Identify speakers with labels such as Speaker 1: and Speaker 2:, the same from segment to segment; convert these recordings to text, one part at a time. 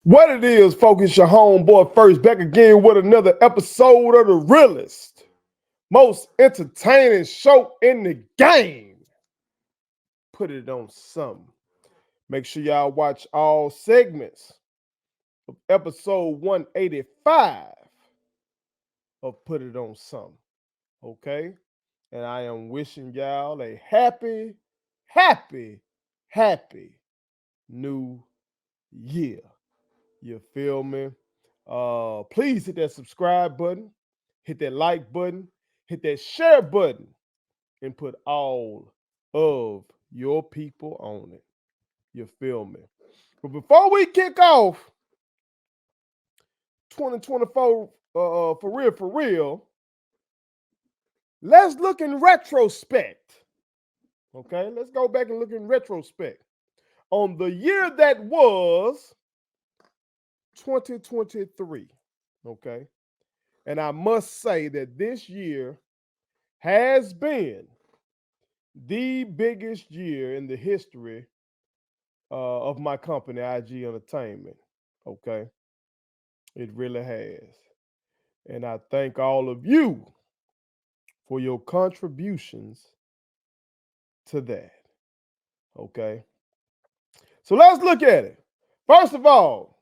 Speaker 1: What it is, folks, it's your homeboy First back again with another episode of The Realest, most entertaining show in the game. Put it on something. Make sure y'all watch all segments of episode 185 of Put It On Something. Okay? And I am wishing y'all a happy, happy new year. You feel me? Please hit that subscribe button, hit that like button, hit that share button, and put all of your people on it. You feel me? But before we kick off 2024 for real, let's look in retrospect. Okay, let's go back and look in retrospect on the year that was 2023. Okay. And I must say that this year has been the biggest year in the history of my company, IG Entertainment. Okay. It really has. And I thank all of you for your contributions to that. Okay. So let's look at it. First of all,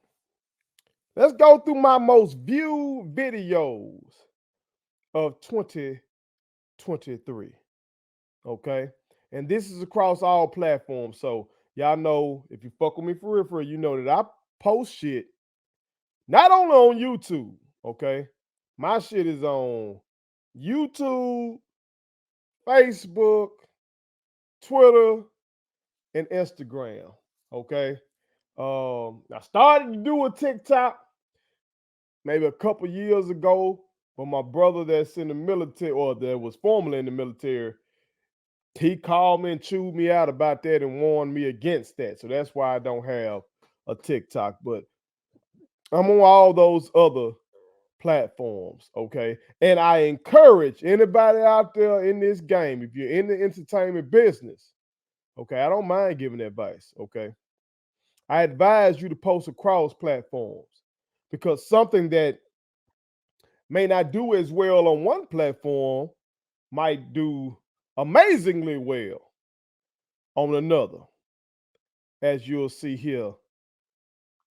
Speaker 1: let's go through my most viewed videos of 2023. Okay. And this is across all platforms. So y'all know if you fuck with me for real, you know that I post shit not only on YouTube. Okay. My shit is on YouTube, Facebook, Twitter, and Instagram. Okay. I started to do a TikTok maybe a couple years ago, but my brother that's in the military or that was formerly in the military, he called me and chewed me out about that and warned me against that. So that's why I don't have a TikTok. But I'm on all those other platforms, okay? And I encourage anybody out there in this game, if you're in the entertainment business, okay, I don't mind giving advice, okay? I advise you to post across platforms because something that may not do as well on one platform might do amazingly well on another, as you'll see here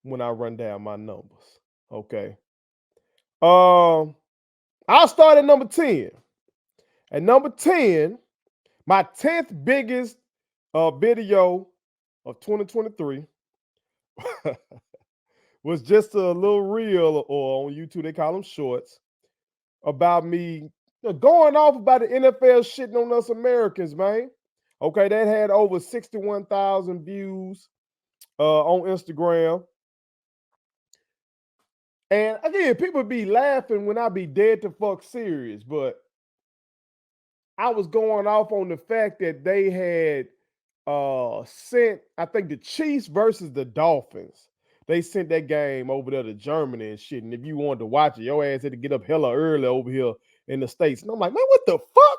Speaker 1: when I run down my numbers. Okay. I'll start at number 10. At number 10, my 10th biggest video of 2023 was just a little reel, or on YouTube, they call them shorts, about me going off about the NFL shitting on us Americans, man. Okay, that had over 61,000 views on Instagram. And again, people be laughing when I be dead to fuck serious, but I was going off on the fact that they had sent, I think the Chiefs versus the Dolphins. They sent that game over there to Germany and shit. And if you wanted to watch it, your ass had to get up hella early over here in the States. And I'm like, man, what the fuck?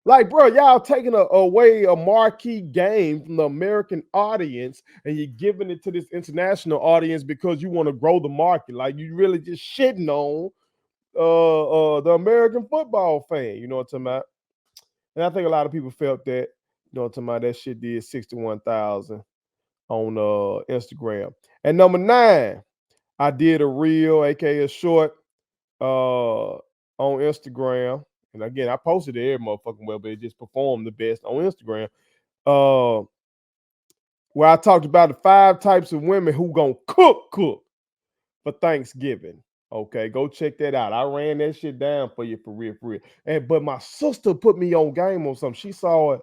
Speaker 1: Like, bro, y'all taking away a marquee game from the American audience and you're giving it to this international audience because you want to grow the market. Like, you really just shitting on the American football fan. You know what I'm talking about? And I think a lot of people felt that. You know what I'm talking about? That shit did 61,000 on Instagram. And number 9, I did a reel, aka a short, on Instagram. And again, I posted it every motherfucking well, but it just performed the best on Instagram. Where I talked about the 5 types of women who gonna cook for Thanksgiving. Okay, go check that out. I ran that shit down for you for real. And but my sister put me on game on something. She saw it.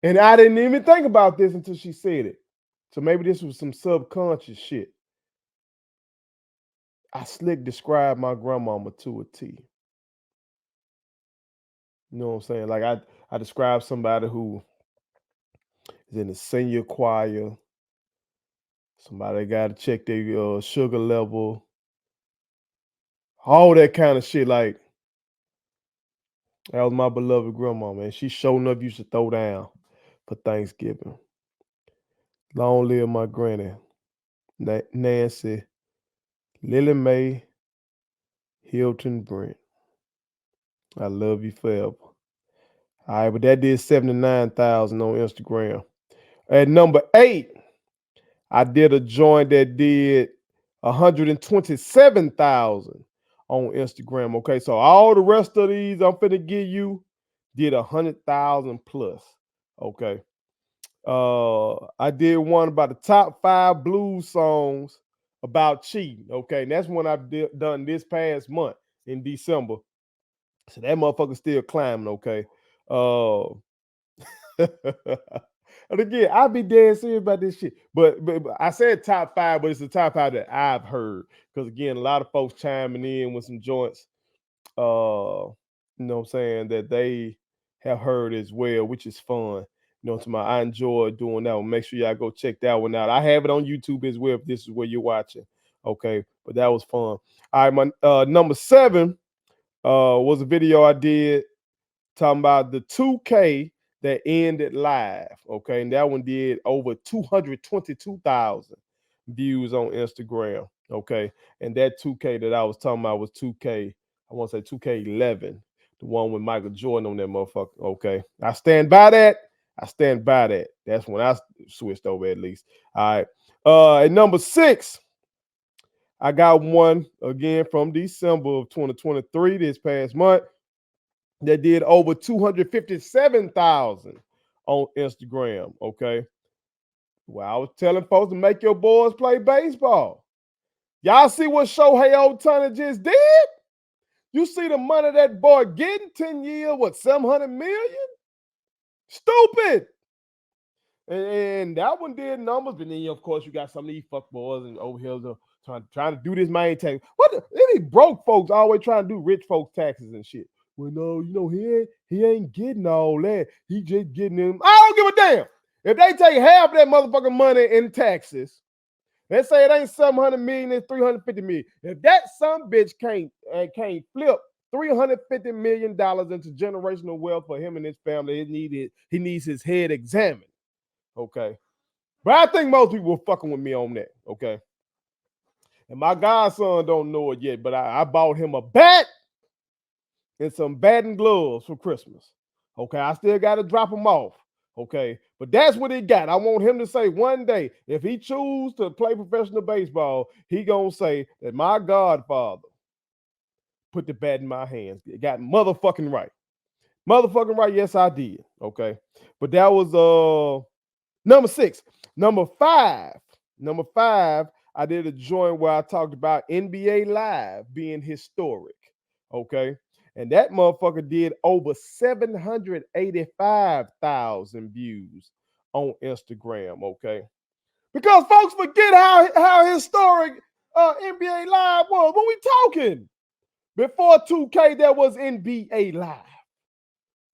Speaker 1: And I didn't even think about this until she said it. So maybe this was some subconscious shit. I slick described my grandmama to a T. You know what I'm saying? Like I described somebody who is in the senior choir, somebody got to check their sugar level, all that kind of shit. Like, that was my beloved grandma, man. She sure enough used to throw down for Thanksgiving. Long live my granny. Nancy, Lily Mae, Hilton Brent. I love you forever. All right, but that did 79,000 on Instagram. At number 8, I did a joint that did 127,000 on Instagram. Okay, so all the rest of these I'm finna give you did 100,000 plus. Okay. I did one about the top 5 blues songs about cheating. Okay, and that's one I've done this past month in December. So that motherfucker still climbing. Okay. And again, I be dead serious about this shit. But I said top 5, but it's the top 5 that I've heard. Because again, a lot of folks chiming in with some joints, you know what I'm saying, that they have heard as well, which is fun. You know, I enjoy doing that one. Make sure y'all go check that one out. I have it on YouTube as well if this is where you're watching. Okay, but that was fun. All right, my number 7 was a video I did talking about the 2K that ended live. Okay, and that one did over 222,000 views on Instagram. Okay, and that 2K that I was talking about was 2K. I want to say 2K11, the one with Michael Jordan on that motherfucker. Okay, I stand by that. I stand by that. That's when I switched over at least. All right. At number 6, I got one again from December of 2023, this past month, that did over 257,000 on Instagram. Okay. Well, I was telling folks to make your boys play baseball. Y'all see what Shohei Ohtani just did? You see the money that boy getting 10 years, what, 700 million? Stupid. And that one did numbers, but then of course you got some of these fuck boys and over here trying to do this main tax. These broke folks always trying to do rich folks taxes and shit. Well, no, he ain't getting all that. He just getting them. I don't give a damn. If they take half that motherfucking money in taxes, let's say it ain't 700 million, it's 350 million. If that some bitch can't flip $350 million into generational wealth for him and his family, he needs his head examined. Okay. But I think most people were fucking with me on that. Okay. And my godson don't know it yet, but I bought him a bat and some batting gloves for Christmas. Okay. I still got to drop them off. Okay. But that's what he got. I want him to say one day, if he choose to play professional baseball, he gonna say that my godfather put the bat in my hands. It got motherfucking right. Motherfucking right. Yes, I did. Okay. But that was number 6. Number 5, I did a joint where I talked about NBA Live being historic. Okay. And that motherfucker did over 785,000 views on Instagram. Okay. Because folks forget how historic NBA Live was. When we talking before 2K, there was NBA Live.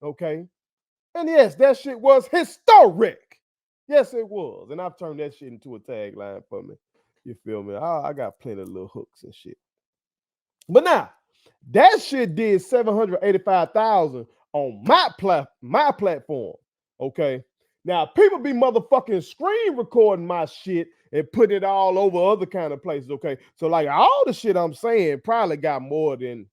Speaker 1: Okay. And yes, that shit was historic. Yes, it was. And I've turned that shit into a tagline for me. You feel me? I got plenty of little hooks and shit. But now, that shit did 785,000 on my platform. Okay. Now, people be motherfucking screen recording my shit and putting it all over other kind of places. Okay. So, like, all the shit I'm saying probably got more than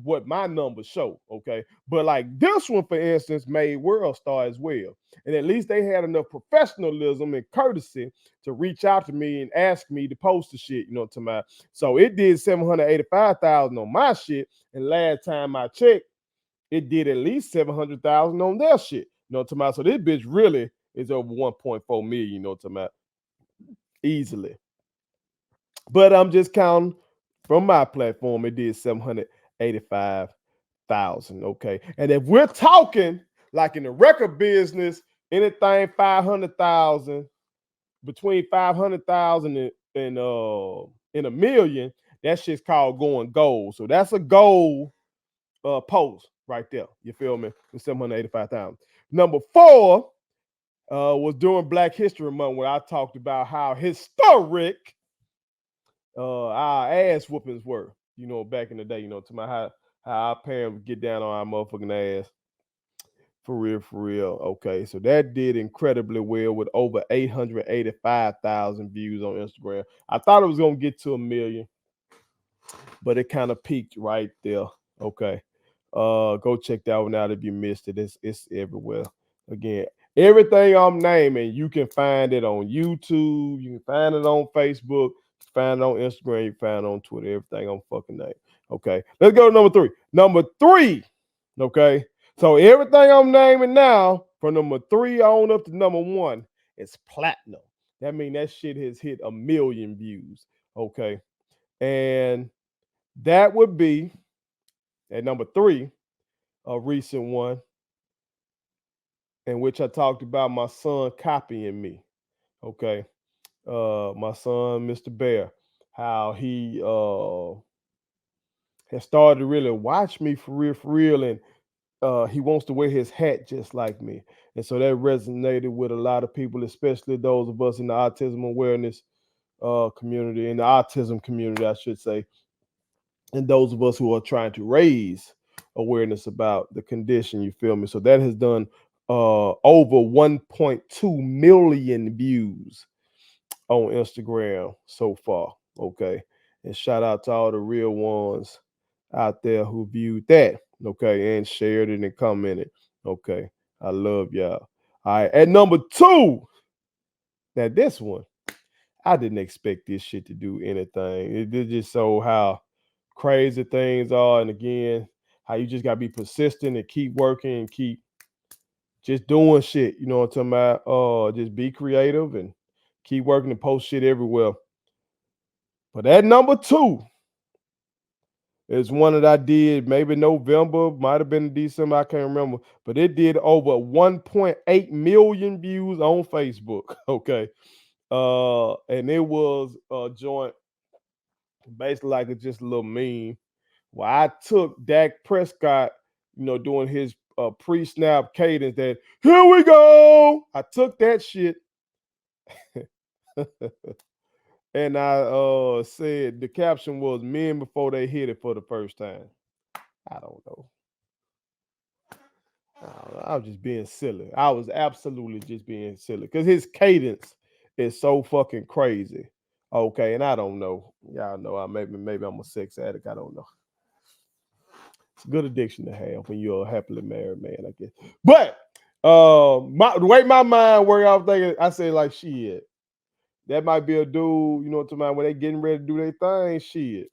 Speaker 1: what my numbers show, okay? But like this one, for instance, made World Star as well. And at least they had enough professionalism and courtesy to reach out to me and ask me to post the shit, to my. So it did 785,000 on my shit. And last time I checked, it did at least 700,000 on their shit. To my. So this bitch really is over 1.4 million, to my easily. But I'm just counting from my platform, it did 785,000. Okay. And if we're talking like in the record business, anything 500,000, between 500,000 and a million, that shit's called going gold. So that's a gold post right there. You feel me? With 785,000. Number 4 was during Black History Month, where I talked about how historic our ass whoopings were, back in the day, to my how our parents would get down on our motherfucking ass. For real, for real. Okay, so that did incredibly well with over 885,000 views on Instagram. I thought it was gonna get to a million, but it kind of peaked right there. Okay. Go check that one out if you missed it. It's everywhere. Again, everything I'm naming, you can find it on YouTube, you can find it on Facebook, you can find it on Instagram, you can find it on Twitter, everything on fucking name. Okay. Let's go to number three. Number three. Okay. So everything I'm naming now, from number three on up to number one, is platinum. That means that shit has hit a million views. Okay. And that would be at number three, a recent one in which I talked about my son copying me. Okay. My son, Mr. Bear, how he has started to really watch me for real, and he wants to wear his hat just like me. And so that resonated with a lot of people, especially those of us in the autism awareness community, in the autism community, I should say, and those of us who are trying to raise awareness about the condition, you feel me? So that has done over 1.2 million views on Instagram so far. Okay. And shout out to all the real ones out there who viewed that. Okay. And shared it and commented. Okay. I love y'all. All right. At number two, now this one, I didn't expect this shit to do anything. It just so how crazy things are. And again, how you just gotta be persistent and keep working and keep just doing shit. You know what I'm talking about? Just be creative and keep working and post shit everywhere. But at number two is one that I did maybe November, might have been December, I can't remember, but it did over 1.8 million views on Facebook. Okay. And it was a joint basically like just a little meme. Well, I took Dak Prescott, doing his pre-snap cadence that here we go. I took that shit and I said the caption was men before they hit it for the first time. I don't know. I was just being silly. I was absolutely just being silly because his cadence is so fucking crazy. Okay, and I don't know. Y'all know maybe I'm a sex addict. I don't know. It's a good addiction to have when you're a happily married man, I guess. But the way my mind worked, I was thinking, I said like shit. That might be a dude, you know what I'm talking about, when they getting ready to do their thing, shit.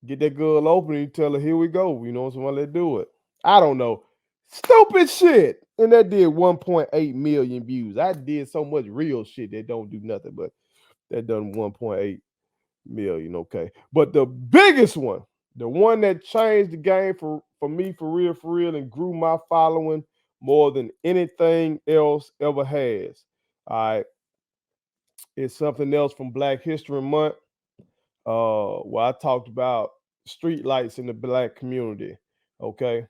Speaker 1: Get that girl open and you tell her, here we go. You know what I'm saying? Let's do it. I don't know. Stupid shit. And that did 1.8 million views. I did so much real shit that don't do nothing, but that done 1.8 million. Okay. But the biggest one, the one that changed the game for me for real, and grew my following more than anything else ever has. All right. It's something else from Black History Month. Where I talked about street lights in the black community. Okay.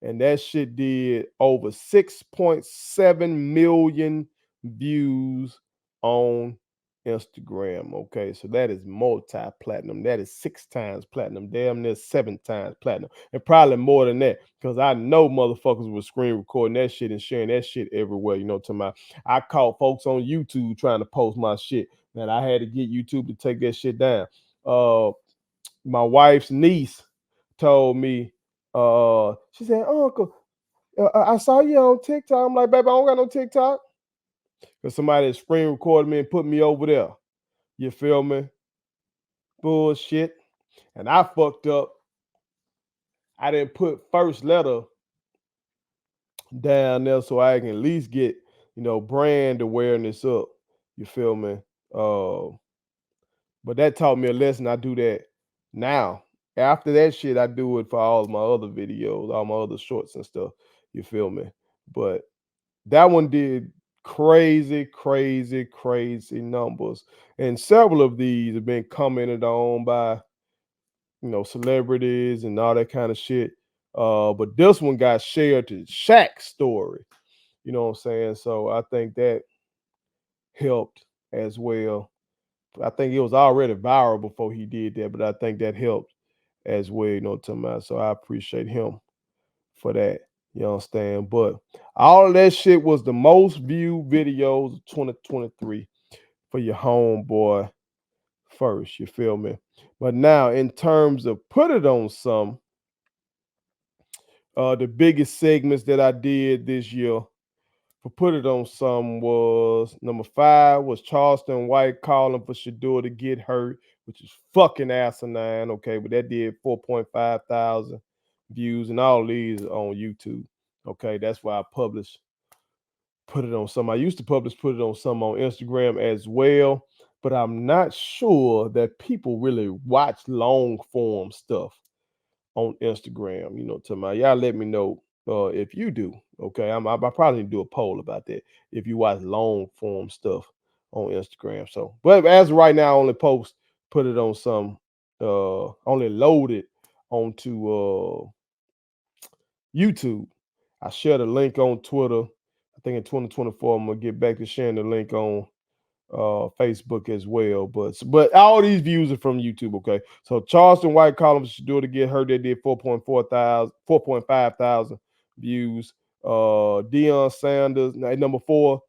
Speaker 1: And that shit did over 6.7 million views on Instagram. Okay, so that is multi-platinum. That is 6 times platinum, damn near 7 times platinum, and probably more than that because I know motherfuckers were screen recording that shit and sharing that shit everywhere. You know what I'm talking about? I caught folks on YouTube trying to post my shit, and I had to get YouTube to take that shit down. My wife's niece told me, she said, Uncle, I saw you on TikTok. I'm like, baby, I don't got no TikTok. Because somebody screen recorded me and put me over there. You feel me? Bullshit. And I fucked up. I didn't put first letter down there so I can at least get, brand awareness up. You feel me? But that taught me a lesson. I do that now. After that shit, I do it for all my other videos, all my other shorts and stuff. You feel me? But that one did crazy, crazy, crazy numbers. And several of these have been commented on by, celebrities and all that kind of shit. But this one got shared to Shaq's story. You know what I'm saying? So I think that helped as well. I think it was already viral before he did that, but I think that helped as well, you know what I'm talking about. So I appreciate him for that. You understand? But all of that shit was the most viewed videos of 2023 for your homeboy first. You feel me? But now, in terms of put it on some, the biggest segments that I did this year for put it on some was number 5 was Charleston White calling for Shador to get hurt, which is fucking asinine. Okay, but that did 4.5 thousand views, and all these on YouTube. Okay, that's why I published put it on some. I used to publish put it on some on Instagram as well, but I'm not sure that people really watch long form stuff on Instagram. You know, to my y'all let me know if you do. Okay, I probably need to do a poll about that if you watch long form stuff on Instagram. So, but as of right now, I only post put it on some only load it onto YouTube. I share the link on Twitter. I think in 2024 I'm gonna get back to sharing the link on Facebook as well. But all these views are from YouTube. Okay, so Charleston White columns should do it to get hurt. They did 4.5 thousand views. Deion Sanders at number 4.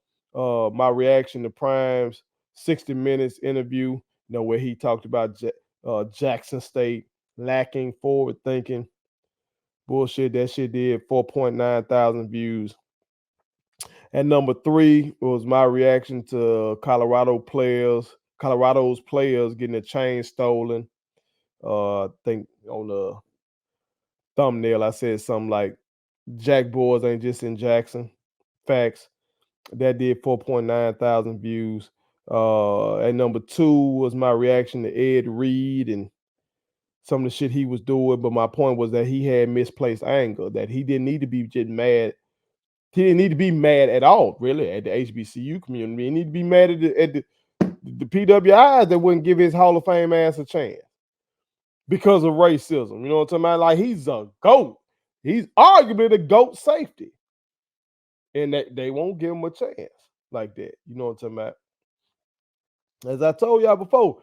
Speaker 1: My reaction to Prime's 60 Minutes interview. You know where he talked about Jackson State lacking forward thinking. Bullshit. That shit did 4.9 thousand views. At number 3 was my reaction to Colorado's players getting a chain stolen. I think on the thumbnail I said something like Jack Boys ain't just in Jackson. Facts. That did 4.9 thousand views. At number 2 was my reaction to Ed Reed and some of the shit he was doing. But my point was that he had misplaced anger, that he didn't need to be just mad. He didn't need to be mad at all, really, at the HBCU community. He needed to be mad at the PWIs that wouldn't give his Hall of Fame ass a chance because of racism. You know what I'm talking about? Like, he's a GOAT. He's arguably the GOAT safety. And they won't give him a chance like that. You know what I'm talking about? As I told y'all before,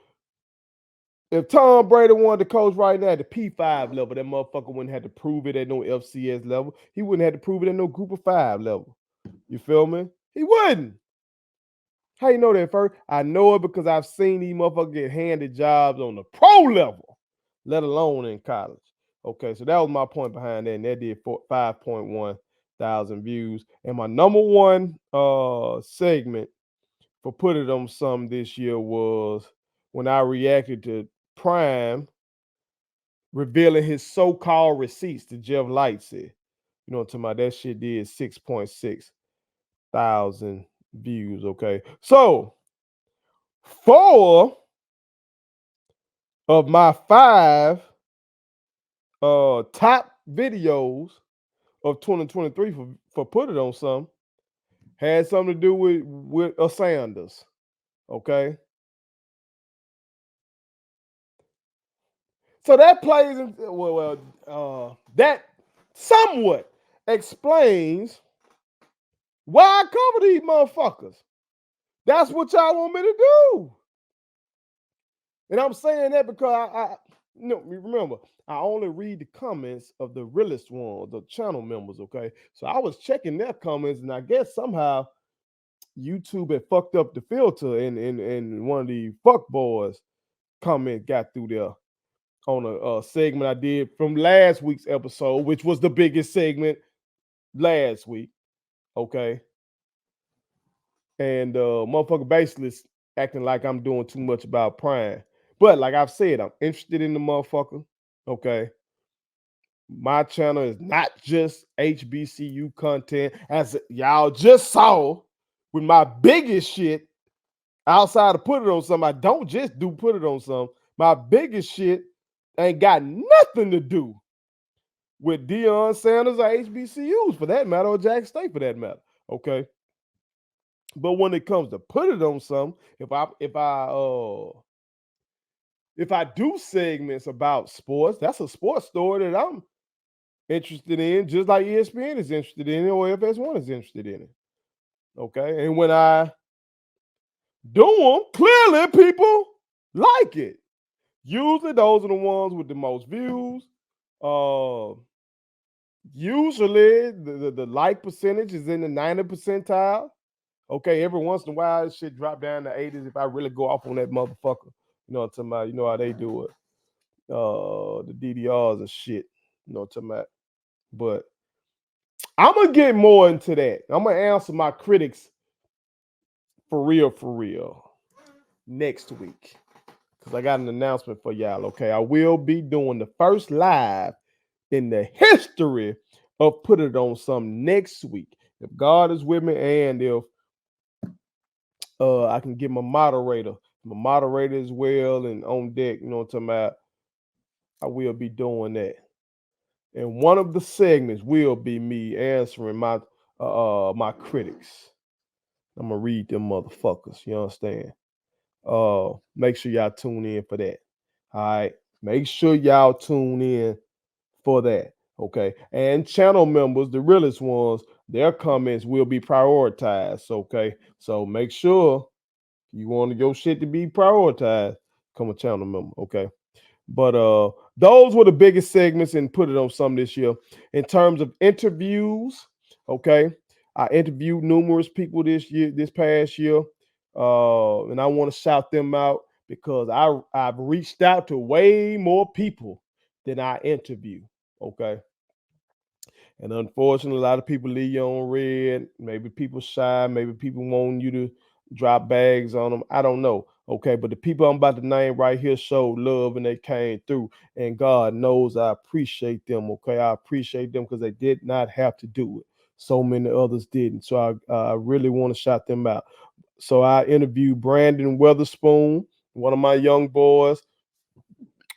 Speaker 1: if Tom Brady wanted to coach right now at the P5 level, that motherfucker wouldn't have to prove it at no FCS level. He wouldn't have to prove it at no Group of 5 level. You feel me? He wouldn't. How you know that, first? I know it because I've seen these motherfuckers get handed jobs on the pro level, let alone in college. Okay, so that was my point behind that, and that did 5.1 thousand views. And my number one segment for Put It On Some this year was when I reacted to Prime revealing his so-called receipts to Jeff Lightsey. You know what I'm talking about? That shit did 6.6 thousand views. Okay, so 4 of my 5 top videos of 2023 for Put It On Some had something to do with Sanders. Okay, so that plays in, that somewhat explains why I cover these motherfuckers. That's what y'all want me to do. And I'm saying that because I remember, I only read the comments of the realest ones, the channel members, okay? So I was checking their comments, and I guess somehow YouTube had fucked up the filter, and one of the fuck boys comment got through there on a segment I did from last week's episode, which was the biggest segment last week, okay? And motherfucker basically acting like I'm doing too much about Prime. But like I've said, I'm interested in the motherfucker. Okay. My channel is not just HBCU content, as y'all just saw with my biggest shit outside of Put It On Some. I don't just do Put It On Some. My biggest shit ain't got nothing to do with Deion Sanders or HBCUs for that matter, or Jack State for that matter. Okay. But when it comes to Put It On Some, if I do segments about sports, that's a sports story that I'm interested in, just like ESPN is interested in it, or FS1 is interested in it. Okay. And when I do them, clearly people like it. Usually those are the ones with the most views. Usually the like percentage is in the 90 percentile. Okay, every once in a while, this shit drop down to 80s if I really go off on that motherfucker. You know what I'm talking about? You know how they do it. The DDRs and shit. You know what I'm talking about? But I'm gonna get more into that. I'm gonna answer my critics for real next week. Because I got an announcement for y'all. Okay. I will be doing the first live in the history of Put It On Some next week. If God is with me and if I can get my moderator as well and on deck, you know what I'm talking about, I will be doing that. And one of the segments will be me answering my critics. I'm gonna read them motherfuckers. You understand? Make sure y'all tune in for that. All right. Make sure y'all tune in for that. Okay. And channel members, the realest ones, their comments will be prioritized. Okay. So make sure you want your shit to be prioritized. Become a channel member. Okay. But those were the biggest segments and Put It On Some this year. In terms of interviews, okay, I interviewed numerous people this past year, and I want to shout them out because I've reached out to way more people than I interview. Okay, and unfortunately, a lot of people leave you on red. Maybe people shy. Maybe people want you to drop bags on them. I don't know. Okay, but the people I'm about to name right here showed love and they came through. And God knows I appreciate them. Okay, I appreciate them because they did not have to do it. So many others didn't. So I really want to shout them out. So I interviewed Brandon Weatherspoon, one of my young boys,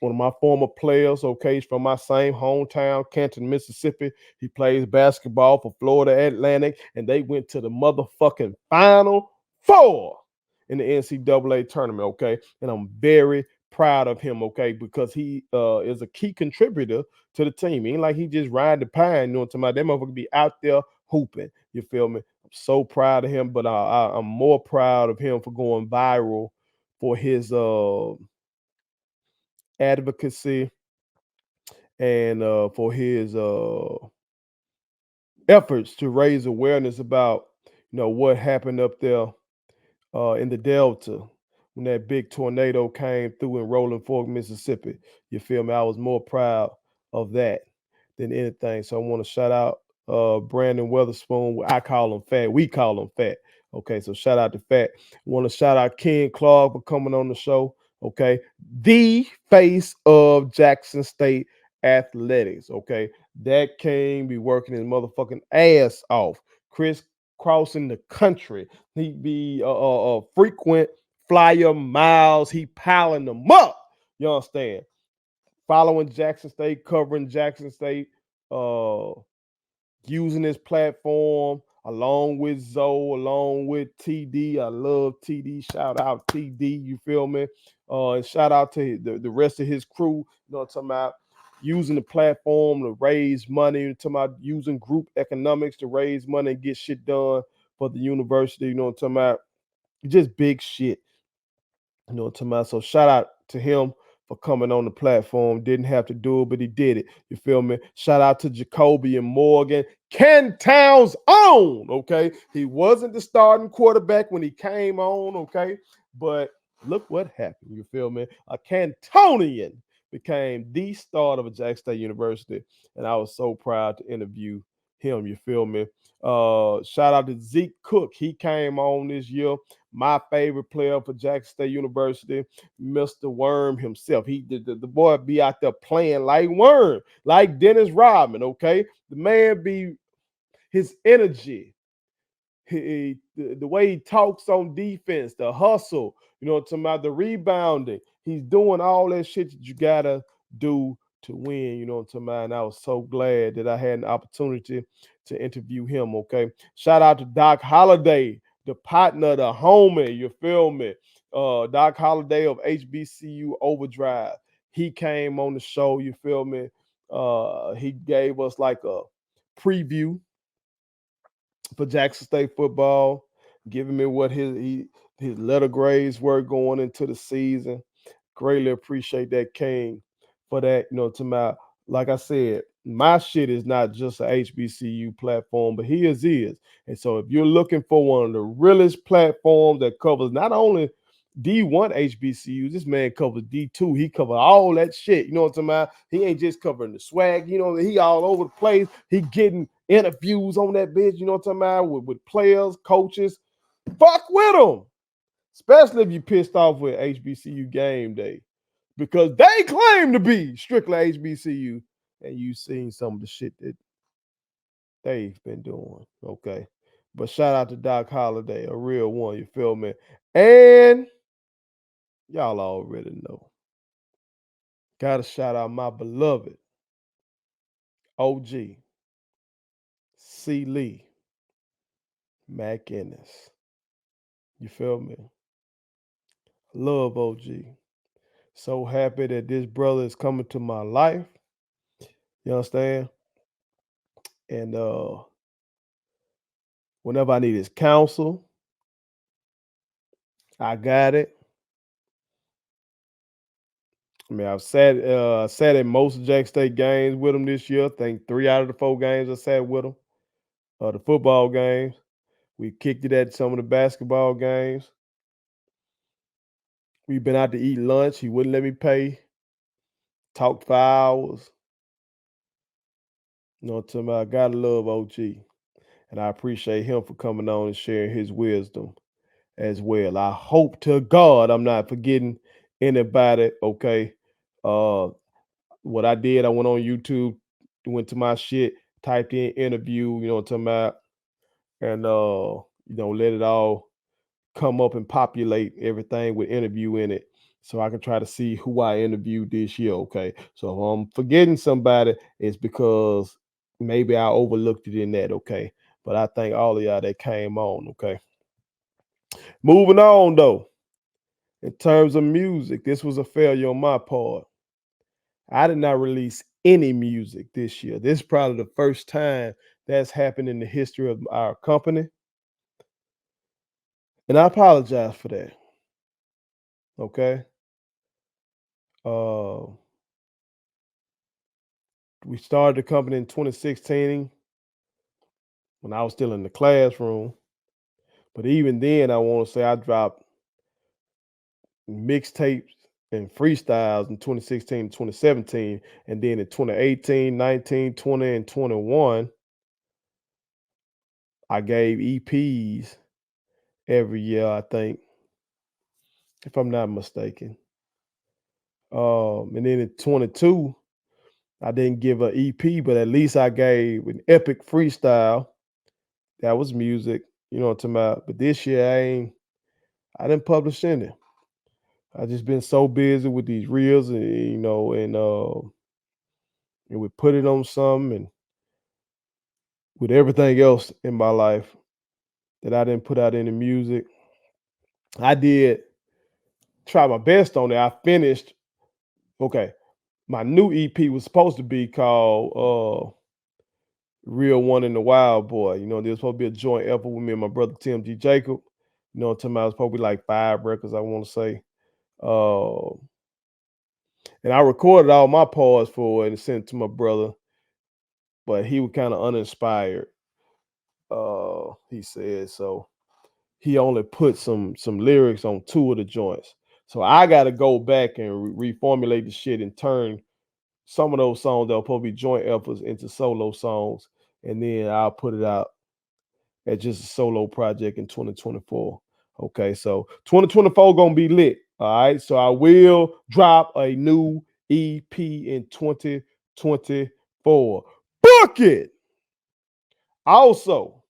Speaker 1: one of my former players. Okay, he's from my same hometown, Canton, Mississippi. He plays basketball for Florida Atlantic, and they went to the motherfucking Final Four in the NCAA tournament. Okay, and I'm very proud of him. Okay, because he is a key contributor to the team. He ain't like he just ride the pine. You know what I'm talking about? That motherfucker be out there hooping. You feel me? I'm so proud of him, but I'm more proud of him for going viral for his advocacy and for his efforts to raise awareness about what happened up there in the Delta when that big tornado came through in Rolling Fork, Mississippi. You feel me? I was more proud of that than anything. So I want to shout out Brandon Weatherspoon. I call him Fat. We call him Fat. Okay, so shout out to Fat. Want to shout out Ken Clark for coming on the show. Okay, the face of Jackson State athletics. Okay, that King be working his motherfucking ass off. Chris crossing the country. He be a frequent flyer miles. He piling them up. You understand? Following Jackson State, covering Jackson State, uh, using his platform along with Zoe, along with TD. I love TD. Shout out TD. You feel me? And shout out to the rest of his crew. You know what I'm talking about? Using the platform to raise money. Talking about using group economics to raise money and get shit done for the university. You know what I'm talking about? Just big shit. You know what I'm talking about? So shout out to him for coming on the platform. Didn't have to do it, but he did it. You feel me? Shout out to Jacoby and Morgan. Ken Town's own. Okay. He wasn't the starting quarterback when he came on. Okay. But look what happened. You feel me? A Cantonian became the starter of Jackson State University. And I was so proud to interview him. You feel me? Shout out to Zeke Cook. He came on this year. My favorite player for Jackson State University, Mr. Worm himself. The boy be out there playing like Worm, like Dennis Rodman. Okay, the man be his energy, the way he talks on defense, the hustle. You know, talking about the rebounding. He's doing all that shit that you gotta do to win. You know what I'm talking about? And I was so glad that I had an opportunity to interview him. Okay, shout out to Doc Holliday, the partner, the homie. You feel me? Doc Holliday of HBCU Overdrive. He came on the show. You feel me? He gave us like a preview for Jackson State football, giving me what his letter grades were going into the season. Greatly appreciate that King for that. You know, to my like I said, my shit is not just a HBCU platform, but his is. And so if you're looking for one of the realest platforms that covers not only D1 HBCUs, this man covers D2. He covered all that shit. You know what I'm talking about? He ain't just covering the swag. You know, he all over the place. He getting interviews on that bitch. You know what I'm talking about? With players, coaches. Fuck with them. Especially if you pissed off with HBCU game day. Because they claim to be strictly HBCU. And you seen some of the shit that they've been doing. Okay. But shout out to Doc Holliday, a real one, you feel me? And y'all already know. Gotta shout out my beloved OG, C. Lee, Mac Ennis. You feel me? Love OG. So happy that this brother is coming to my life. You understand? And whenever I need his counsel, I got it. I mean, I've sat in most Jack State games with him this year. I think 3 out of the 4 games I sat with him. The football games. We kicked it at some of the basketball games. We've been out to eat lunch. He wouldn't let me pay. Talked for hours. You know what I'm talking about? I gotta love OG. And I appreciate him for coming on and sharing his wisdom as well. I hope to God I'm not forgetting anybody. Okay. Uh what I did, I went on YouTube, went to my shit, typed in interview, you know what I'm talking about, and let it all come up and populate everything with interview in it. So I can try to see who I interviewed this year. Okay. So if I'm forgetting somebody, it's because maybe I overlooked it in that. Okay. But I thank all of y'all that came on. Okay. Moving on though. In terms of music, this was a failure on my part. I did not release any music this year. This is probably the first time that's happened in the history of our company. And I apologize for that. Okay. Uh, we started the company in 2016 when I was still in the classroom. But even then, I want to say I dropped mixtapes and freestyles in 2016 2017. And then in 2018, 19, 20, and 21, I gave EPs every year, I think, if I'm not mistaken. And then in 22, I didn't give an EP, but at least I gave an epic freestyle. That was music, you know what I'm talking about. But this year I didn't publish any. I just been so busy with these reels and and we put it on some and with everything else in my life that I didn't put out any music. I did try my best on it. I finished. Okay. My new EP was supposed to be called Real One in the Wild Boy. You know, there was supposed to be a joint effort with me and my brother Tim G. Jacob. You know, to me, it was probably like 5 records, I want to say. Uh, and I recorded all my parts for it and sent it to my brother, but he was kind of uninspired. He said so. He only put some lyrics on 2 of the joints. So I got to go back and reformulate the shit and turn some of those songs that were supposed to be joint efforts into solo songs, and then I'll put it out as just a solo project in 2024. Okay, so 2024 gonna be lit. All right, so I will drop a new EP in 2024. Book it. Also,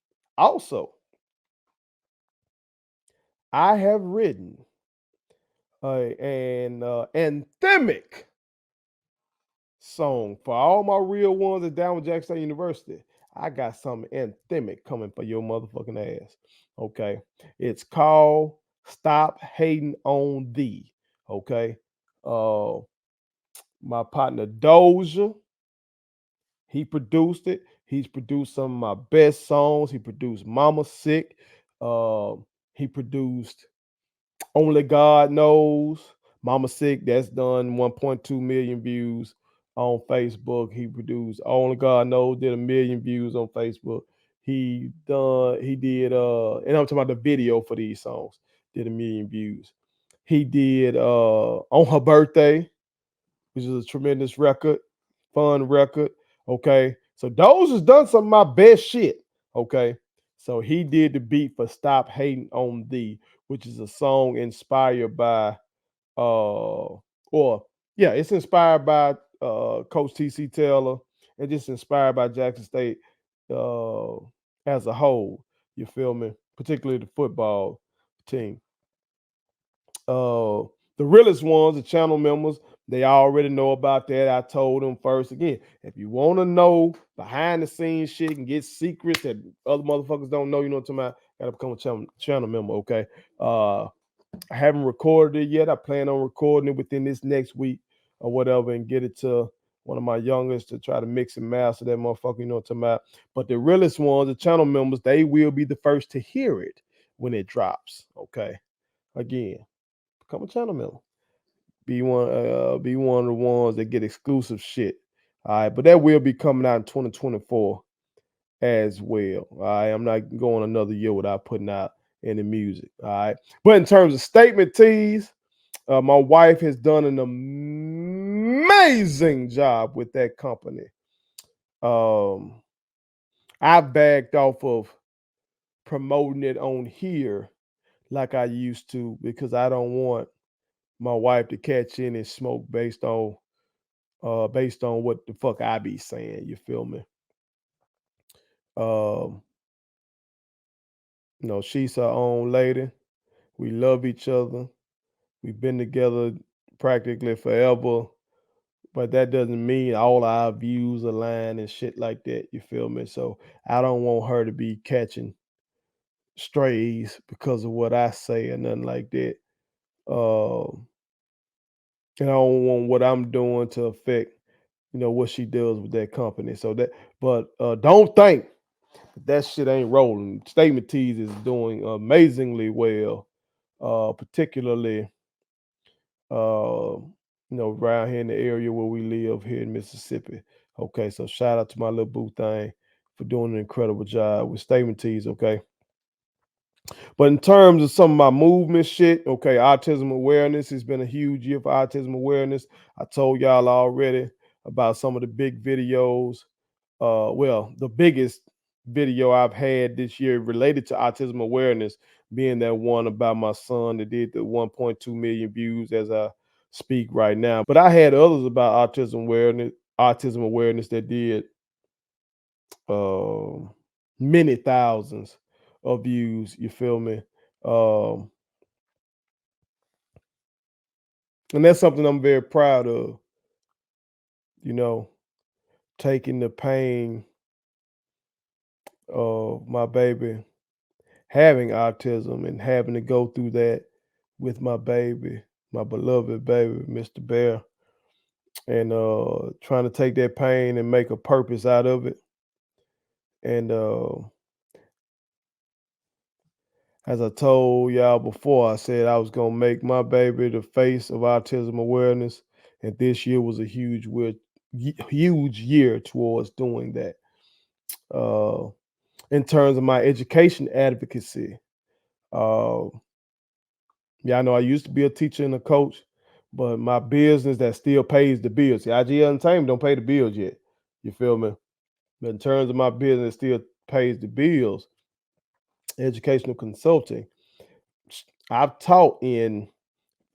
Speaker 1: I have written an anthemic song for all my real ones at down with Jack State University. I got something anthemic coming for your motherfucking ass. Okay. It's called Stop Hating on Thee. Okay. Uh my partner Doja, he produced it. He's produced some of my best songs. He produced Mama Sick. He produced Only God Knows. Mama Sick, that's done 1.2 million views. on Facebook. He produced Only God Knows, did 1 million views on Facebook. He did and I'm talking about the video for these songs, did 1 million views. He did On Her Birthday, which is a tremendous record, fun record. Okay. So those has done some of my best shit. Okay. So he did the beat for Stop Hating on Thee, which is a song inspired by or yeah, it's inspired by Coach TC Taylor and just inspired by Jackson State uh as a whole. You feel me? Particularly the football team. Uh, the realest ones, the channel members, they already know about that. I told them first. Again, if you want to know behind the scenes shit and get secrets that other motherfuckers don't know, you know what I'm talking about, gotta become a channel member, okay? I haven't recorded it yet. I plan on recording it within this next week or whatever and get it to one of my youngest to try to mix and master that motherfucker, you know what I'm talking about. But the realest ones, the channel members, they will be the first to hear it when it drops, okay? Again, become a channel member. Be one of the ones that get exclusive shit. All right, but that will be coming out in 2024 as well. All right, I'm not going another year without putting out any music. All right, but in terms of statement tees, my wife has done an amazing job with that company. I backed off of promoting it on here like I used to because I don't want my wife to catch any smoke based on what the fuck I be saying. You feel me? Um, she's her own lady. We love each other. We've been together practically forever, but that doesn't mean all our views align and shit like that. You feel me? So I don't want her to be catching strays because of what I say or nothing like that. Um, and I don't want what I'm doing to affect, what she does with that company. So but don't think that shit ain't rolling. Statement Tees is doing amazingly well, particularly around here in the area where we live here in Mississippi. Okay, so shout out to my little boo thing for doing an incredible job with Statement Tees. Okay, but in terms of some of my movement shit, okay, autism awareness has been a huge year for autism awareness. I told y'all already about some of the big videos. Well, the biggest video I've had this year related to autism awareness being that one about my son that did the 1.2 million views as I speak right now. But I had others about autism awareness that did um many thousands of views. You feel me? Um, and that's something I'm very proud of. You know, taking the pain of my baby having autism and having to go through that with my baby, my beloved baby, Mr. Bear, and trying to take that pain and make a purpose out of it. And as I told y'all before, I said I was gonna make my baby the face of autism awareness, and this year was a huge year towards doing that. Uh, in terms of my education advocacy, uh, yeah, I know I used to be a teacher and a coach, but my business that still pays the bills. See, IG Entertainment don't pay the bills yet. You feel me? But in terms of my business, still pays the bills. Educational consulting. I've taught in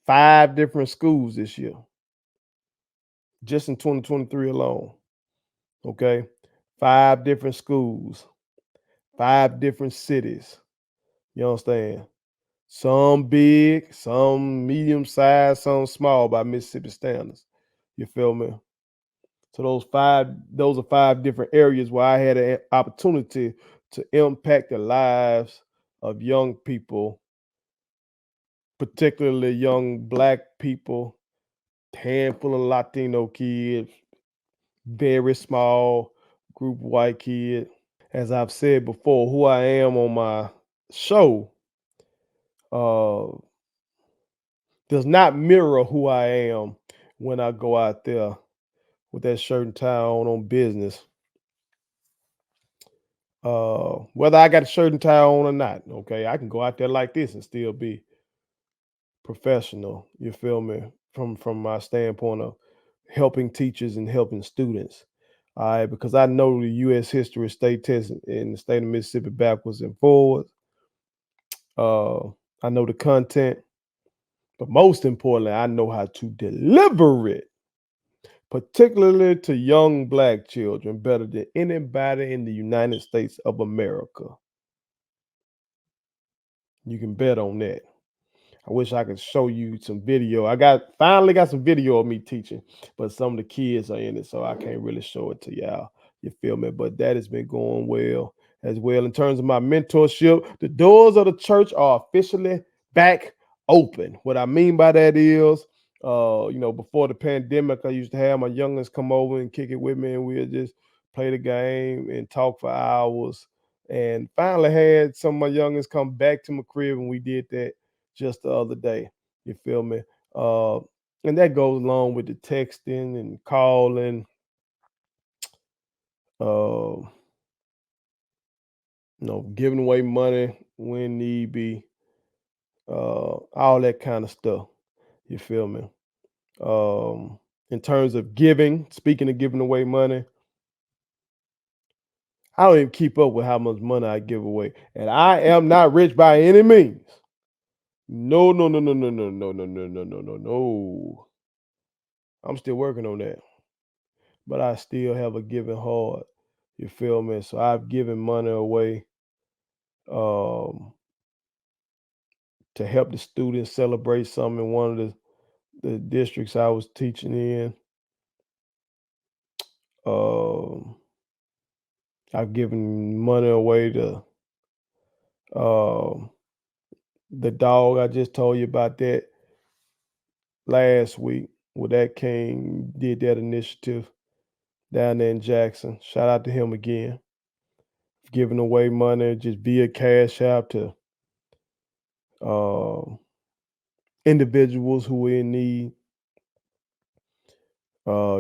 Speaker 1: 5 different schools this year, just in 2023 alone. Okay, 5 different schools, 5 different cities. You understand? Some big, some medium sized, some small by Mississippi standards. You feel me? So those are 5 different areas where I had an opportunity to impact the lives of young people, particularly young black people, handful of Latino kids, very small group of white kids. As I've said before, who I am on my show uh, does not mirror who I am when I go out there with that shirt and tie on business. Whether I got a shirt and tie on or not, okay, I can go out there like this and still be professional. You feel me? From my standpoint of helping teachers and helping students. All right, because I know the U.S. history state test in the state of Mississippi backwards and forwards. I know the content, but most importantly, I know how to deliver it, particularly to young black children, better than anybody in the United States of America. You can bet on that. I wish I could show you some video. Finally got some video of me teaching, but some of the kids are in it, so I can't really show it to y'all. You feel me? But that has been going well as well. In terms of my mentorship, the doors of the church are officially back open. What I mean by that is, before the pandemic, I used to have my youngest come over and kick it with me, and we'd just play the game and talk for hours. And finally had some of my youngest come back to my crib, and we did that just the other day. You feel me? Uh, and that goes along with the texting and calling, uh, giving away money when need be, all that kind of stuff. You feel me? In terms of giving, speaking of giving away money, I don't even keep up with how much money I give away. And I am not rich by any means. No, no, no, no, no, no, no, no, no, no, no, no, no. I'm still working on that. But I still have a giving heart. You feel me? So I've given money away um, to help the students celebrate something in one of the districts I was teaching in. Um, I've given money away to um, the dog. I just told you about that last week. Well, that King did that initiative down there in Jackson. Shout out to him again. Giving away money just via Cash App to um, individuals who are in need,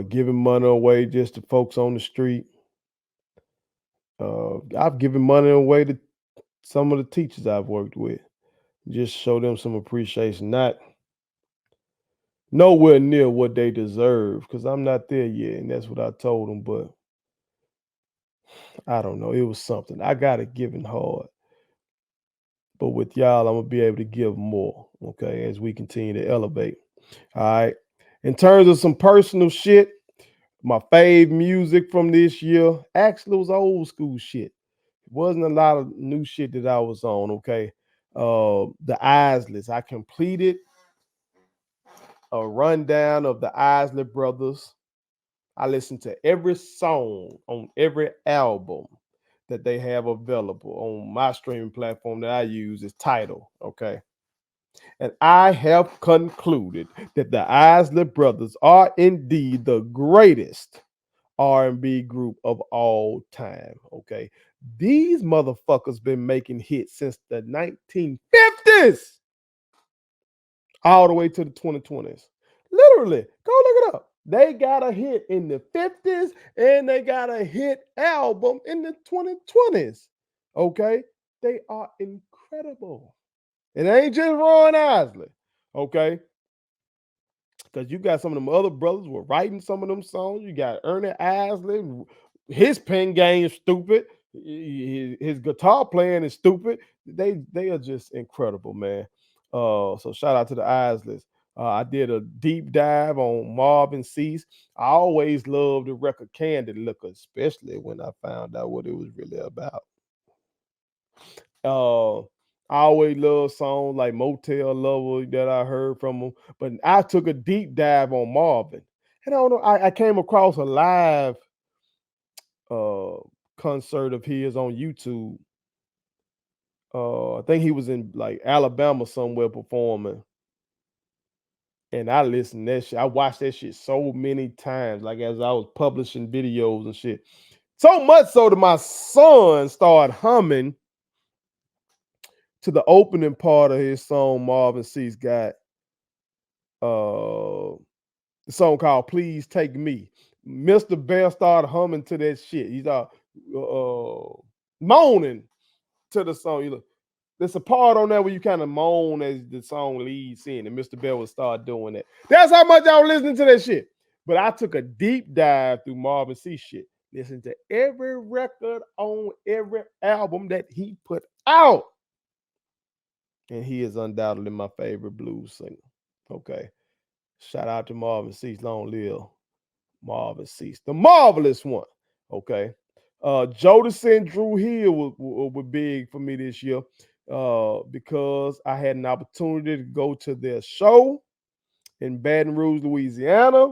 Speaker 1: giving money away just to folks on the street. I've given money away to some of the teachers I've worked with, just show them some appreciation. Not nowhere near what they deserve, because I'm not there yet, and that's what I told them. But I don't know, it was something. I got it giving hard, but with y'all, I'm gonna be able to give more. Okay, as we continue to elevate. All right. In terms of some personal shit, my fave music from this year actually was old school shit. It wasn't a lot of new shit that I was on, okay? The Isleys. I completed a rundown of the Isley Brothers. I listened to every song on every album that they have available on my streaming platform that I use is Tidal, okay? And I have concluded that the Isley Brothers are indeed the greatest R&B group of all time. Okay, these motherfuckers been making hits since the 1950s, all the way to the 2020s. Literally, go look it up. They got a hit in the 50s and they got a hit album in the 2020s. Okay, they are incredible. It ain't just Ron Isley. Okay, because you got some of them other brothers were writing some of them songs. You got Ernie Isley, his pen game is stupid. His guitar playing is stupid. They are just incredible, man. So shout out to the Isleys. I did a deep dive on Marvin Cease. I always loved the record Candid Looker, especially when I found out what it was really about. I always love songs like Motel Lover that I heard from him, but I took a deep dive on Marvin. And I don't know, I came across a live uh concert of his on YouTube. I think he was in like Alabama somewhere performing. And I listened to that shit. I watched that shit so many times, like as I was publishing videos and shit. So much so that my son started humming to the opening part of his song Marvin Cease got. The song called Please Take Me. Mr. Bell started humming to that shit. He's moaning to the song. You look, there's a part on there where you kind of moan as the song leads in, and Mr. Bell would start doing that. That's how much I was listening to that shit. But I took a deep dive through Marvin C shit. Listen to every record on every album that he put out. And he is undoubtedly my favorite blues singer. Okay. Shout out to Marvin Cease. Long live Marvin Cease. The marvelous one. Okay. Jodeci and Drew Hill were big for me this year because I had an opportunity to go to their show in Baton Rouge, Louisiana.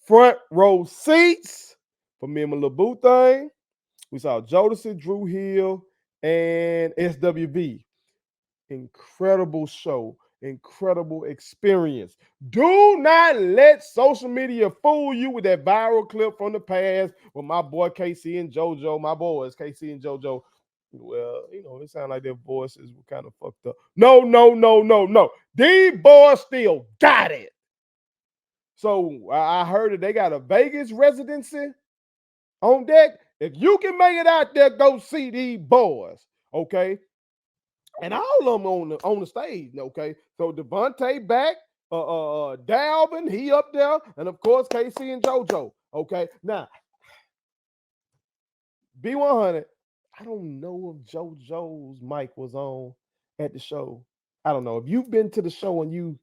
Speaker 1: Front row seats for me and my little boo thing. We saw Jodeci, Drew Hill, and SWV. Incredible show, incredible experience. Do not let social media fool you with that viral clip from the past with my boy KC and JoJo, my boys, KC and JoJo. Well, it sounded like their voices were kind of fucked up. No, no, no, no, no. These boys still got it. So I heard that they got a Vegas residency on deck. If you can make it out there, go see these boys, okay? And all of them on the stage, okay? So Devontae back, Dalvin, he up there, and of course KC and JoJo, okay? Now, B100, I don't know if JoJo's mic was on at the show. I don't know. If you've been to the show and you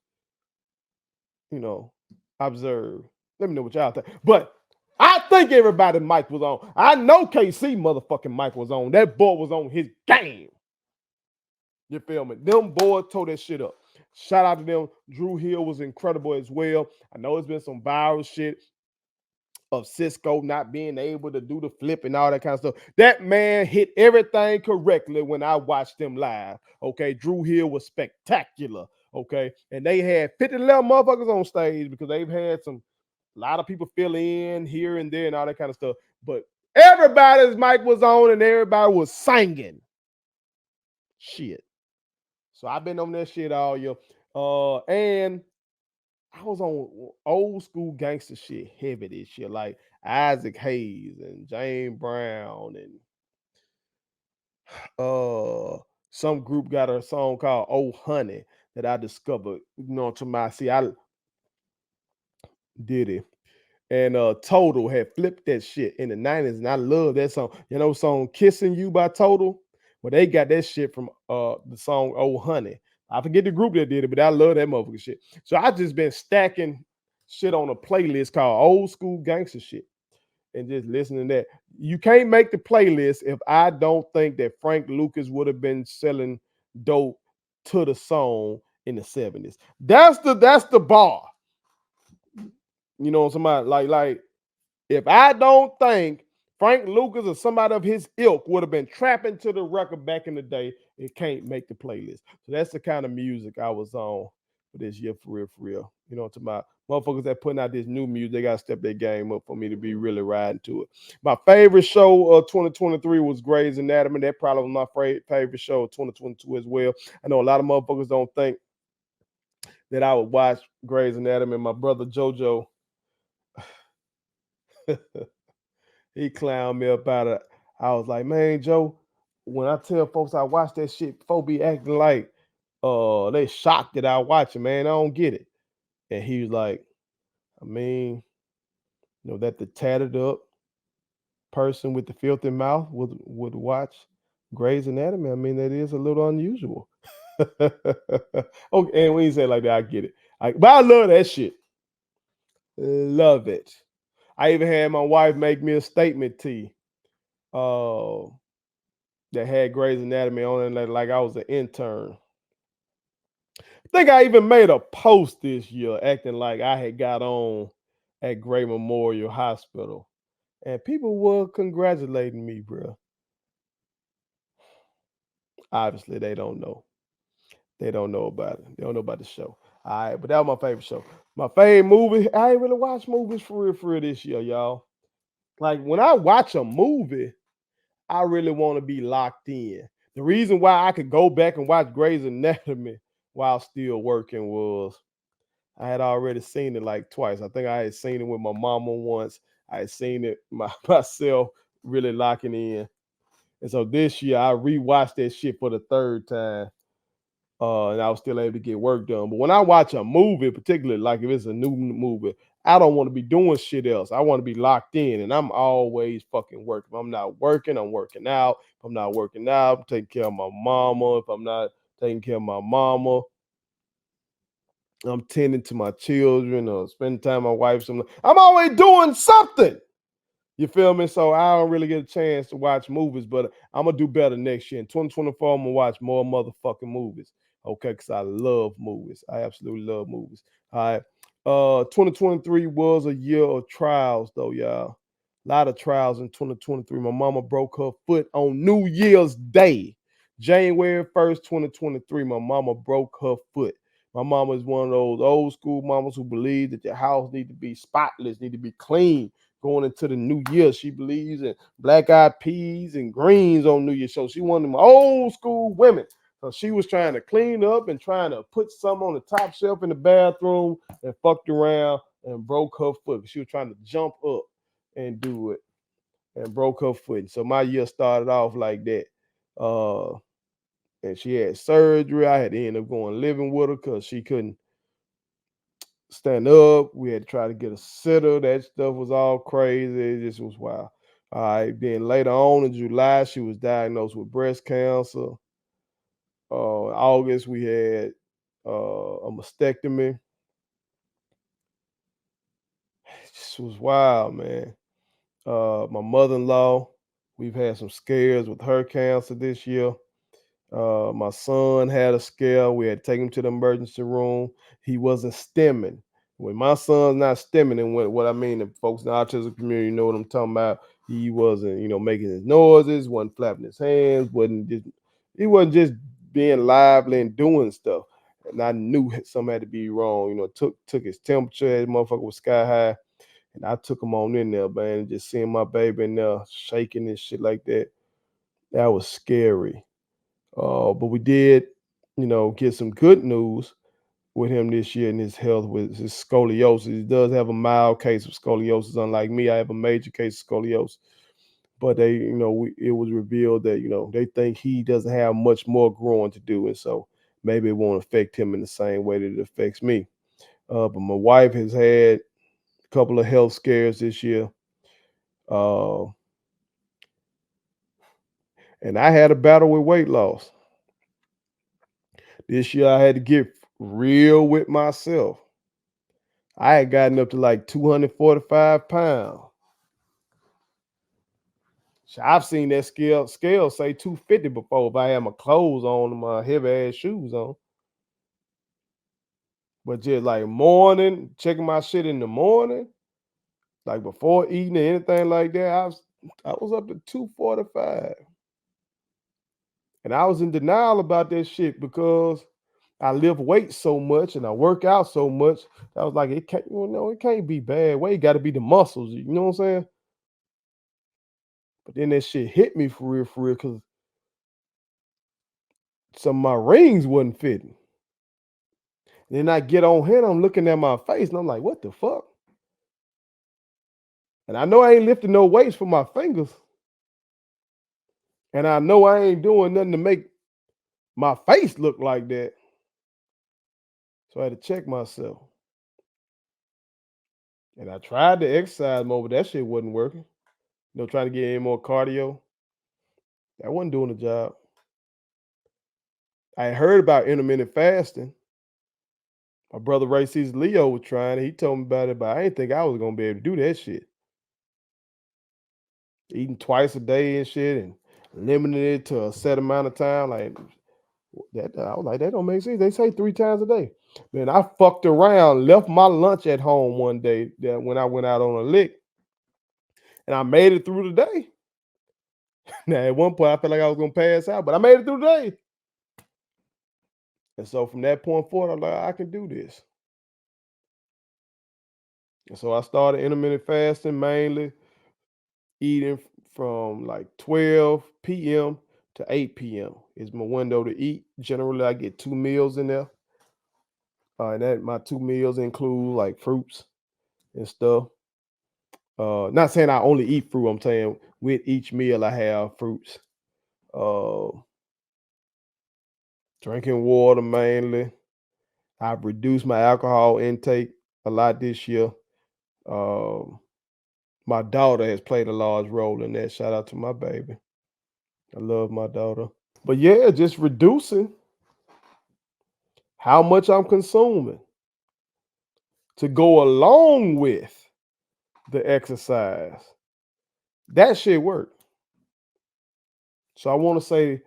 Speaker 1: observe, let me know what y'all think. But I think everybody's mic was on. I know KC motherfucking mic was on. That boy was on his game. You feel me? Them boys tore that shit up. Shout out to them. Drew Hill was incredible as well. I know it's been some viral shit of Cisco not being able to do the flip and all that kind of stuff. That man hit everything correctly when I watched them live. Okay, Drew Hill was spectacular. Okay, and they had 50 11 motherfuckers on stage because they've had a lot of people fill in here and there and all that kind of stuff. But everybody's mic was on and everybody was singing. Shit. So I've been on that shit all year. And I was on old school gangster shit heavy this year, like Isaac Hayes and James Brown and some group got a song called Oh Honey that I discovered, to my I did it. And Total had flipped that shit in the 90s, and I love that song. Song Kissing You by Total? Well, they got that shit from the song Oh Honey. I forget the group that did it, but I love that motherfucker shit. So I just been stacking shit on a playlist called Old School Gangster Shit and just listening to that. You can't make the playlist if I don't think that Frank Lucas would have been selling dope to the song in the 70s. That's the bar. Somebody like if I don't think Frank Lucas or somebody of his ilk would have been trapping to the record back in the day, it can't make the playlist. So that's the kind of music I was on for this year, for real. To my motherfuckers that putting out this new music, they got to step their game up for me to be really riding to it. My favorite show of 2023 was Grey's Anatomy. That probably was my favorite show of 2022 as well. I know a lot of motherfuckers don't think that I would watch Grey's Anatomy. My brother JoJo, he clowned me up out of. I was like, man, Joe, when I tell folks I watch that shit, folks be acting like they shocked that I watch it, man. I don't get it. And he was like, I mean, that the tatted up person with the filthy mouth would watch Grey's Anatomy. I mean, that is a little unusual. Okay, and when you say it like that, I get it. But I love that shit. Love it. I even had my wife make me a statement tee that had Grey's Anatomy on it, like I was an intern. I think I even made a post this year acting like I had got on at Gray Memorial Hospital, and people were congratulating me, bro. Obviously, they don't know. They don't know about it. They don't know about the show. All right, but that was my favorite show. My favorite movie. I ain't really watched movies for real this year, y'all. Like when I watch a movie, I really want to be locked in. The reason why I could go back and watch Grey's Anatomy while still working was I had already seen it like twice. I think I had seen it with my mama once. I had seen it myself really locking in. And so this year I rewatched that shit for the third time. And I was still able to get work done. But when I watch a movie, particularly like if it's a new movie, I don't want to be doing shit else. I want to be locked in, and I'm always fucking working. If I'm not working, I'm working out. If I'm not working out, I'm taking care of my mama. If I'm not taking care of my mama, I'm tending to my children or spending time with my wife. Something. I'm always doing something. You feel me? So I don't really get a chance to watch movies, but I'm gonna do better next year. In 2024, I'm gonna watch more motherfucking movies. Okay, because I love movies. I absolutely love movies. All right. 2023 was a year of trials, though, y'all. A lot of trials in 2023. My mama broke her foot on New Year's Day, January 1st, 2023. My mama broke her foot. My mama is one of those old school mamas who believe that your house need to be spotless, need to be clean going into the new year. She believes in black eyed peas and greens on New Year. So she one of them old school women. So she was trying to clean up and trying to put some on the top shelf in the bathroom and fucked around and broke her foot. She was trying to jump up and do it and broke her foot. So my year started off like that. And she had surgery. I had to end up going living with her because she couldn't stand up. We had to try to get a sitter. That stuff was all crazy. It just was wild. All right. Then later on in July, she was diagnosed with breast cancer. August, we had a mastectomy. It just was wild, man. My mother-in-law, we've had some scares with her cancer this year. My son had a scare. We had to take him to the emergency room. He wasn't stimming. When my son's not stimming, and what I mean, the folks in the autism community know what I'm talking about. He wasn't, making his noises, wasn't flapping his hands, he wasn't just being lively and doing stuff. And I knew something had to be wrong. Took his temperature, his motherfucker was sky high, and I took him on in there, man. And just seeing my baby in there shaking and shit like that, that was scary. But we did, get some good news with him this year in his health with his scoliosis. He does have a mild case of scoliosis, unlike me. I have a major case of scoliosis. But it was revealed that, they think he doesn't have much more growing to do. And so maybe it won't affect him in the same way that it affects me. But my wife has had a couple of health scares this year. Uh, and I had a battle with weight loss. This year I had to get real with myself. I had gotten up to like 245 pounds. So I've seen that scale say 250 before if I had my clothes on and my heavy ass shoes on. But just like morning, checking my shit in the morning, like before eating or anything like that, I was up to 245. And I was in denial about that shit because I lift weights so much and I work out so much. I was like, it can't, it can't be bad. Weight got to be the muscles. You know what I'm saying? But then that shit hit me for real, because some of my rings wasn't fitting. Then I get on here, I'm looking at my face, and I'm like, what the fuck? And I know I ain't lifting no weights for my fingers. And I know I ain't doing nothing to make my face look like that. So I had to check myself. And I tried to exercise more, but that shit wasn't working. Trying to get any more cardio. That wasn't doing the job. I heard about intermittent fasting. My brother Ray C's Leo was trying it. He told me about it, but I didn't think I was gonna be able to do that shit. Eating twice a day and shit and limiting it to a set amount of time. Like that, I was like, that don't make sense. They say 3 times a day. Then I fucked around, left my lunch at home one day that when I went out on a lick, and I made it through the day. Now at one point I felt like I was gonna pass out, but I made it through the day. And so from that point forward, I'm like, I can do this. And so I started intermittent fasting, mainly eating from like 12 p.m. to 8 p.m. is my window to eat. Generally, I get 2 meals in there. And that my 2 meals include like fruits and stuff. Not saying I only eat fruit. I'm saying with each meal I have fruits. Uh, Drinking water mainly. I've reduced my alcohol intake a lot this year. Um, my daughter has played a large role in that. Shout out to my baby. I love my daughter. But yeah, just reducing how much I'm consuming to go along with the exercise. That shit worked. So I want to say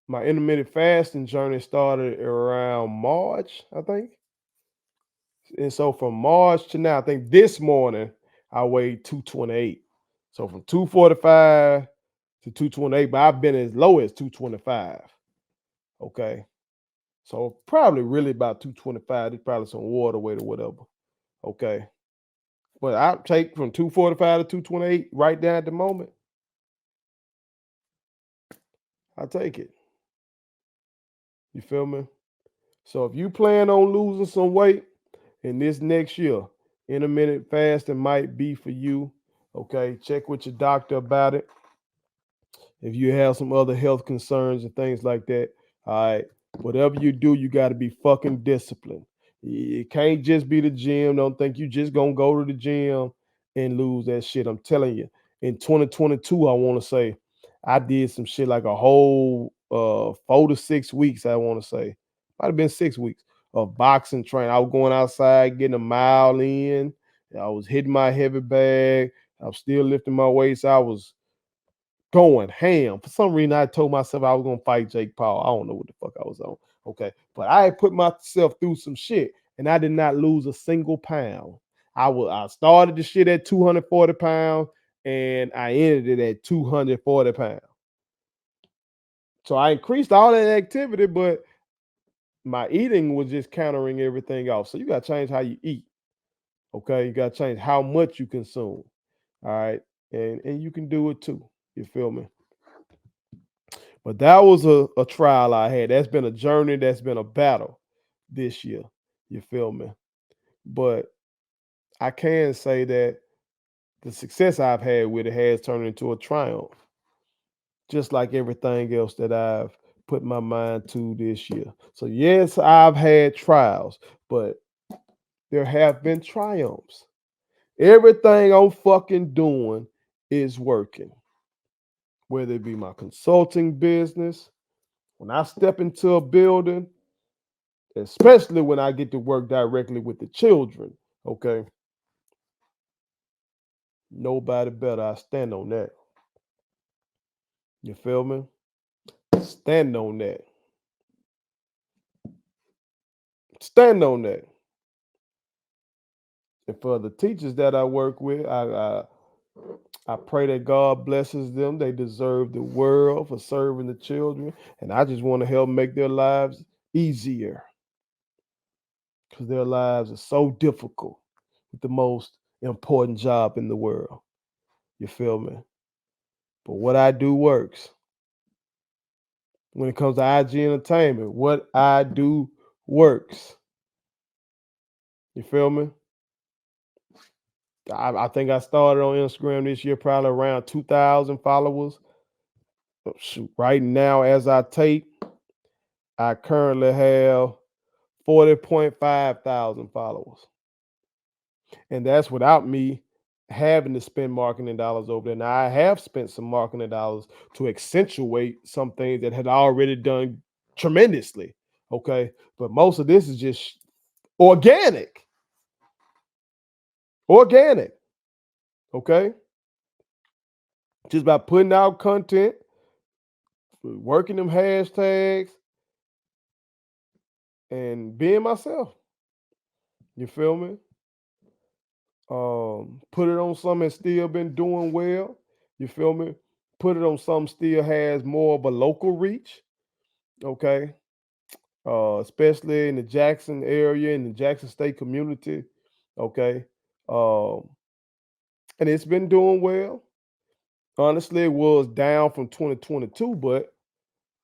Speaker 1: my intermittent fasting journey started around March, I think. And so from March to now, I think this morning I weighed 228. So from 245 to 228, but I've been as low as 225. Okay. So probably really about 225. There's probably some water weight or whatever. Okay. But I take from 245 to 228 right down at the moment. I take it. You feel me? So if you plan on losing some weight in this next year, intermittent fasting might be for you. Okay. Check with your doctor about it. If you have some other health concerns and things like that, all right, whatever you do, you got to be fucking disciplined. It can't just be the gym. Don't think you just gonna go to the gym and lose that shit. I'm telling you, in 2022, I want to say I did some shit like a whole 4 to 6 weeks. I want to say might have been 6 weeks of boxing training. I was going outside, getting a mile in. I was hitting my heavy bag. I was still lifting my weights. I was going ham. For some reason, I told myself I was gonna fight Jake Paul. I don't know what the fuck I was on. Okay, but I had put myself through some shit, and I did not lose a single pound. I started the shit at 240 pounds, and I ended it at 240 pounds. So I increased all that activity, but my eating was just countering everything else. So you gotta change how you eat. Okay, you gotta change how much you consume. All right, and you can do it too. You feel me? But that was a trial I had. That's been a journey, that's been a battle this year. You feel me? But I can say that the success I've had with it has turned into a triumph, just like everything else that I've put my mind to this year. So, yes, I've had trials, but there have been triumphs. Everything I'm fucking doing is working, whether it be my consulting business, when I step into a building, especially when I get to work directly with the children. Okay. Nobody better. I stand on that. You feel me? Stand on that. Stand on that. And for the teachers that I work with, I pray that God blesses them. They deserve the world for serving the children. And I just want to help make their lives easier because their lives are so difficult with the most important job in the world. You feel me? But what I do works. When it comes to IG entertainment, what I do works. You feel me? I think I started on Instagram this year, probably around 2,000 followers. Shoot, right now, as I tape, I currently have 40.5 thousand followers. And that's without me having to spend marketing dollars over there. Now, I have spent some marketing dollars to accentuate some things that had already done tremendously. Okay. But most of this is just organic. Organic. Okay. Just by putting out content, working them hashtags, and being myself. You feel me? Put it on something that's still been doing well. You feel me? Put it on something still has more of a local reach. Okay. Especially in the Jackson area, in the Jackson State community. Okay. Um, and it's been doing well. Honestly, it was down from 2022, but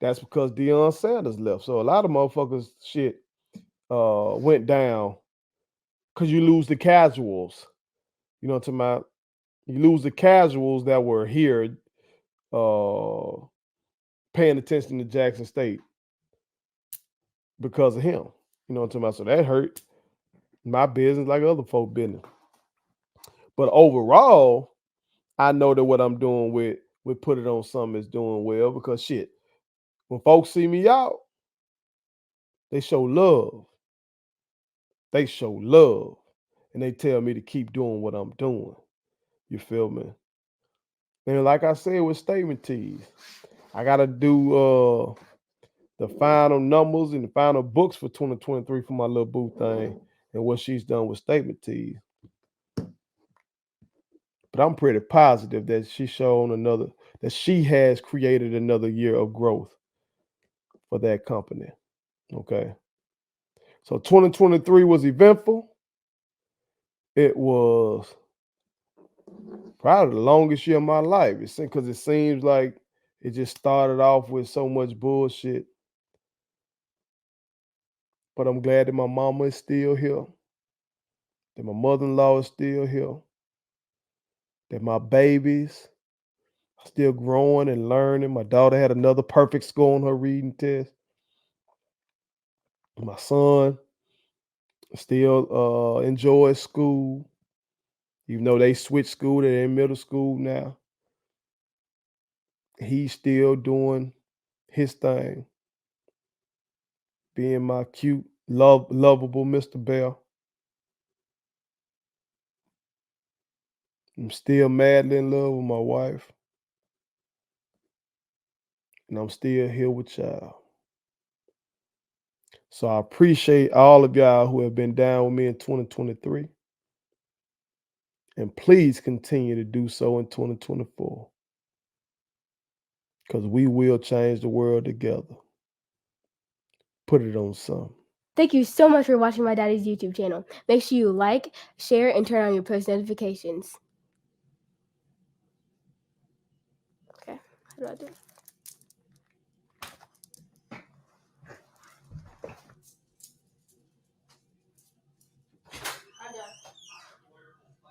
Speaker 1: that's because Deion Sanders left. So a lot of motherfuckers, shit, went down because you lose the casuals. You know what I'm talking about? You lose the casuals that were here uh, paying attention to Jackson State because of him. You know what I'm talking about? So that hurt my business like other folk business. But overall, I know that what I'm doing with Put It On Something is doing well because shit, when folks see me out, they show love. They show love. And they tell me to keep doing what I'm doing. You feel me? And like I said with statement tees, I gotta do the final numbers and the final books for 2023 for my little boo thing and what she's done with statement tees. But I'm pretty positive that that she has created another year of growth for that company. Okay. So 2023 was eventful. It was probably the longest year of my life. It's because it seems like it just started off with so much bullshit. But I'm glad that my mama is still here, that my mother-in-law is still here, that my babies are still growing and learning. My daughter had another perfect score on her reading test. My son still enjoys school, even though they switched school, they're in middle school now. He's still doing his thing, being my cute, lovable Mr. Bell. I'm still madly in love with my wife, and I'm still here with y'all. So I appreciate all of y'all who have been down with me in 2023. And please continue to do so in 2024. Because we will change the world together. Put it on some.
Speaker 2: Thank you so much for watching my daddy's YouTube channel. Make sure you like, share, and turn on your post notifications. Okay, how do I do it?